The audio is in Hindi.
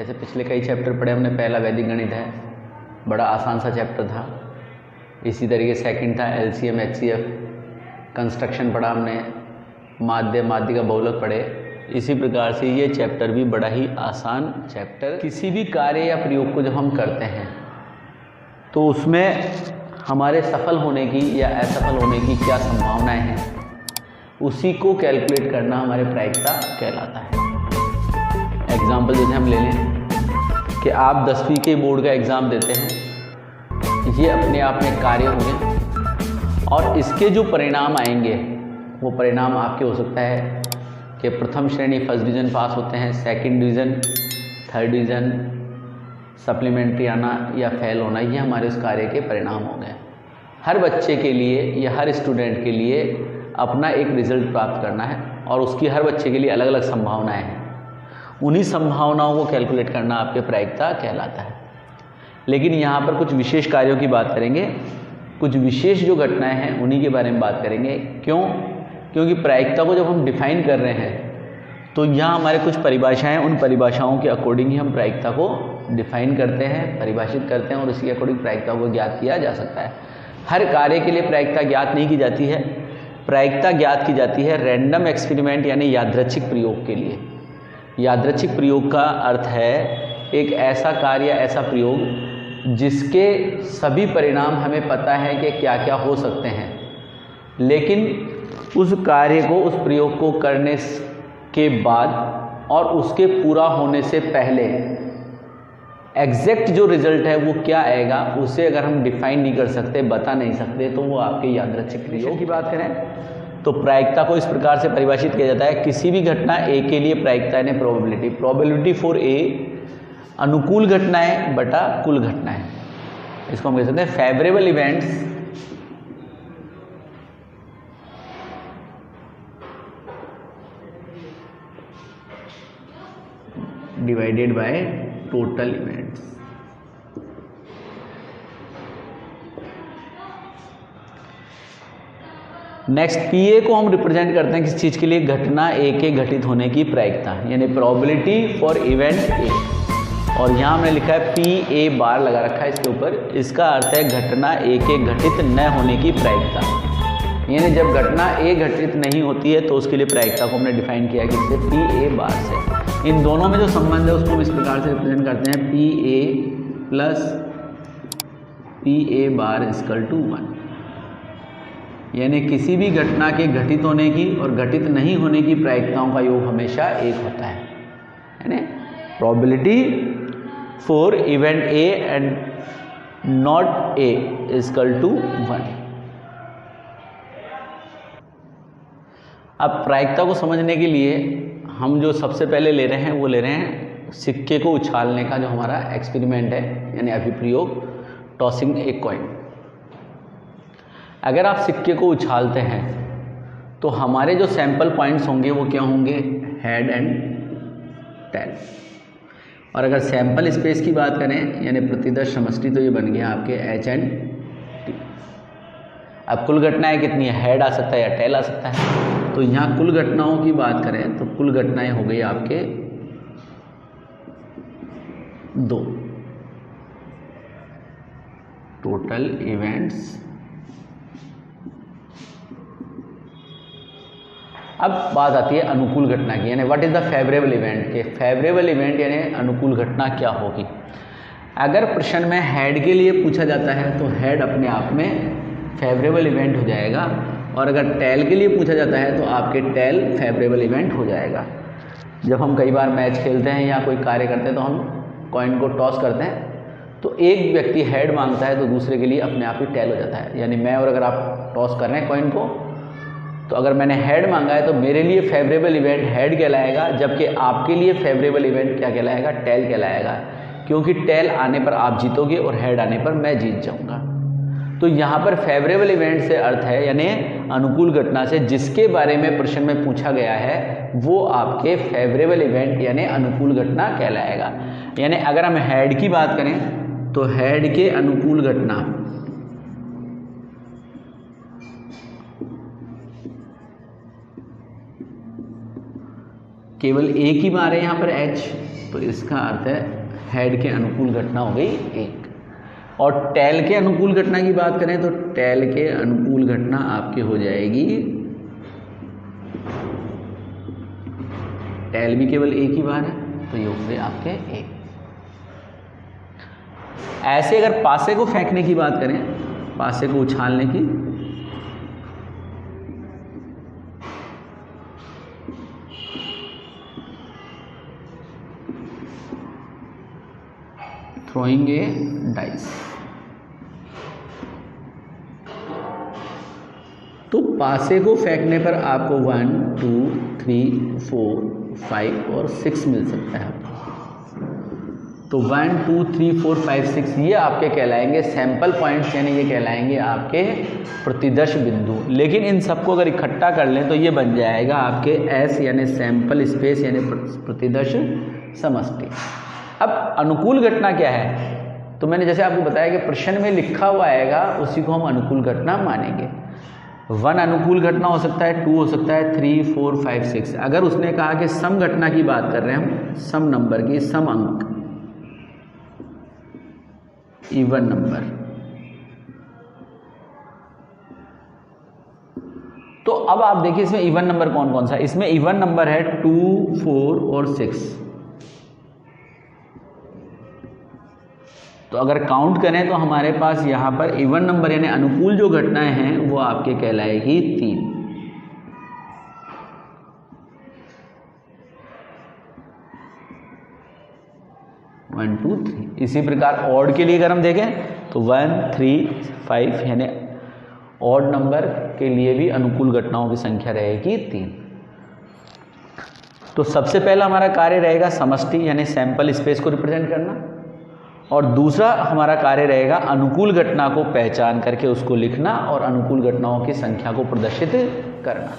जैसे पिछले कई चैप्टर पढ़े हमने, पहला वैदिक गणित है, बड़ा आसान सा चैप्टर था। इसी तरीके सेकंड था LCM HCF, कंस्ट्रक्शन पढ़ा हमने, माध्य का बहुलक पढ़े। इसी प्रकार से ये चैप्टर भी बड़ा ही आसान चैप्टर। किसी भी कार्य या प्रयोग को जब हम करते हैं तो उसमें हमारे सफल होने की या असफल होने की क्या संभावनाएं हैं, उसी को कैलकुलेट करना हमारे प्रायिकता कहलाता है। एग्जाम्पल जैसे हम ले लें कि आप 10वीं के बोर्ड का एग्ज़ाम देते हैं, ये अपने आप में कार्य होंगे और इसके जो परिणाम आएंगे वो परिणाम आपके हो सकता है कि प्रथम श्रेणी फर्स्ट डिवीज़न पास होते हैं, second division, third division, supplementary आना या फेल होना, ये हमारे उस कार्य के परिणाम हो गए। हर बच्चे के लिए या हर स्टूडेंट के लिए अपना एक रिजल्ट प्राप्त करना है और उसकी हर बच्चे के लिए अलग अलग संभावनाएं हैं। उन्हीं संभावनाओं को कैलकुलेट करना आपके प्रायिकता कहलाता है। लेकिन यहाँ पर कुछ विशेष कार्यों की बात करेंगे, कुछ विशेष जो घटनाएं हैं उन्हीं के बारे में बात करेंगे। क्यों? क्योंकि प्रायिकता को जब हम डिफाइन कर रहे हैं तो यहाँ हमारे कुछ परिभाषाएं, उन परिभाषाओं के अकॉर्डिंग ही हम प्रायिकता को डिफाइन करते हैं, परिभाषित करते हैं और उसी के अकॉर्डिंग प्रायिकता को ज्ञात किया जा सकता है। हर कार्य के लिए प्रायिकता ज्ञात नहीं की जाती है। प्रायिकता ज्ञात की जाती है रैंडम एक्सपेरिमेंट यानी यादृच्छिक प्रयोग के लिए। यादृच्छिक प्रयोग का अर्थ है एक ऐसा कार्य या ऐसा प्रयोग जिसके सभी परिणाम हमें पता है कि क्या क्या हो सकते हैं, लेकिन उस कार्य को, उस प्रयोग को करने के बाद और उसके पूरा होने से पहले एग्जैक्ट जो रिजल्ट है वो क्या आएगा, उसे अगर हम डिफाइन नहीं कर सकते, बता नहीं सकते, तो वो आपके यादृच्छिक प्रयोग की बात करें तो प्रायिकता को इस प्रकार से परिभाषित किया जाता है। किसी भी घटना A के लिए प्रायिकता यानी प्रोबेबिलिटी फॉर A अनुकूल घटनाएं बटा कुल घटनाएं, इसको हम कह सकते हैं favourable events divided by total events. Next PA को हम रिप्रेजेंट करते हैं किस चीज के लिए? घटना A के घटित होने की प्रायिकता यानी प्रोबेबिलिटी फॉर इवेंट A, और यहाँ हमने लिखा है PA बार लगा रखा है इसके ऊपर। इसका अर्थ है घटना A के घटित न होने की प्रायिकता, यानी जब घटना A घटित नहीं होती है तो उसके लिए प्रायिकता को हमने डिफाइन किया किससे? PA बार से। इन दोनों में जो संबंध है उसको हम इस प्रकार से रिप्रेजेंट करते हैं PA plus PA bar equal to 1, यानी किसी भी घटना के घटित होने की और घटित नहीं होने की प्रायिकताओं का योग हमेशा एक होता है, यानी probability for event A and not A equal to 1। अब प्रायिकता को समझने के लिए हम जो सबसे पहले ले रहे हैं वो ले रहे हैं सिक्के को उछालने का जो हमारा एक्सपेरिमेंट है, यानी अभिप्रयोग, टॉसिंग ए कॉइन। अगर आप सिक्के को उछालते हैं तो हमारे जो सैंपल पॉइंट्स होंगे वो क्या होंगे? Head and tail. और अगर सैंपल स्पेस की बात करें यानी प्रतिदर्श समष्टि, तो ये बन गया आपके H एंड T। अब कुल घटनाएं कितनी है? हेड आ सकता है या टेल आ सकता है। तो यहाँ कुल घटनाओं की बात करें तो कुल घटनाएं हो गई आपके 2, टोटल इवेंट्स। अब बात आती है अनुकूल घटना की, यानी what is the favourable event के। फेवरेबल इवेंट यानी अनुकूल घटना क्या होगी? अगर प्रश्न में हेड के लिए पूछा जाता है तो हेड अपने आप में फेवरेबल इवेंट हो जाएगा, और अगर टेल के लिए पूछा जाता है तो आपके टेल फेवरेबल इवेंट हो जाएगा। जब हम कई बार मैच खेलते हैं या कोई कार्य करते हैं तो हम कॉइन को टॉस करते हैं, तो एक व्यक्ति हेड मांगता है तो दूसरे के लिए अपने आप ही टेल हो जाता है। यानी मैं और अगर आप टॉस कर रहे हैं कॉइन को, तो अगर मैंने हेड मांगा है तो मेरे लिए फेवरेबल इवेंट हेड कहलाएगा, जबकि आपके लिए फेवरेबल इवेंट क्या कहलाएगा? टेल कहलाएगा, क्योंकि टेल आने पर आप जीतोगे और हेड आने पर मैं जीत जाऊंगा। तो यहाँ पर फेवरेबल इवेंट से अर्थ है यानी अनुकूल घटना से जिसके बारे में प्रश्न में पूछा गया है वो आपके फेवरेबल इवेंट यानी अनुकूल घटना कहलाएगा। यानी अगर हम हेड की बात करें तो हेड के अनुकूल घटना केवल एक ही बार है यहाँ पर H, तो इसका अर्थ है हेड के अनुकूल घटना हो गई 1। और टेल के अनुकूल घटना की बात करें तो टेल के अनुकूल घटना आपके हो जाएगी, टेल भी केवल 1 ही बार है तो ये होंगे आपके 1। ऐसे अगर पासे को फेंकने की बात करें, पासे को उछालने की, थ्रोइंग ए डाइस, तो पासे को फेंकने पर आपको 1 2 3 4 5 और 6 मिल सकता है। तो 1 2 3 4 5 6 ये आपके कहलाएंगे सैंपल पॉइंट्स, यानी ये कहलाएंगे आपके प्रतिदर्श बिंदु। लेकिन इन सबको अगर इकट्ठा कर लें तो ये बन जाएगा आपके एस यानी सैंपल स्पेस यानी प्रतिदर्श समष्टि। अब अनुकूल घटना क्या है, तो मैंने जैसे आपको बताया कि प्रश्न में लिखा हुआ आएगा उसी को हम अनुकूल घटना मानेंगे। 1 अनुकूल घटना हो सकता है, 2 हो सकता है, 3 4 5 6। अगर उसने कहा कि सम घटना की बात कर रहे हैं हम, सम नंबर की, सम अंक, इवन नंबर, तो अब आप देखिए इसमें इवन नंबर कौन कौन सा है। इसमें इवन नंबर है 2 4 और 6। तो अगर काउंट करें तो हमारे पास यहाँ पर इवन नंबर यानी अनुकूल जो घटनाएं हैं वो आपके कहलाएगी 3। One two three. इसी प्रकार ऑड के लिए अगर हम देखें तो 1 3 5 यानी ऑड नंबर के लिए भी अनुकूल घटनाओं की संख्या रहेगी 3। तो सबसे पहला हमारा कार्य रहेगा समष्टि यानी सैंपल स्पेस को रिप्रेजेंट करना, और दूसरा हमारा कार्य रहेगा अनुकूल घटना को पहचान करके उसको लिखना और अनुकूल घटनाओं की संख्या को प्रदर्शित करना।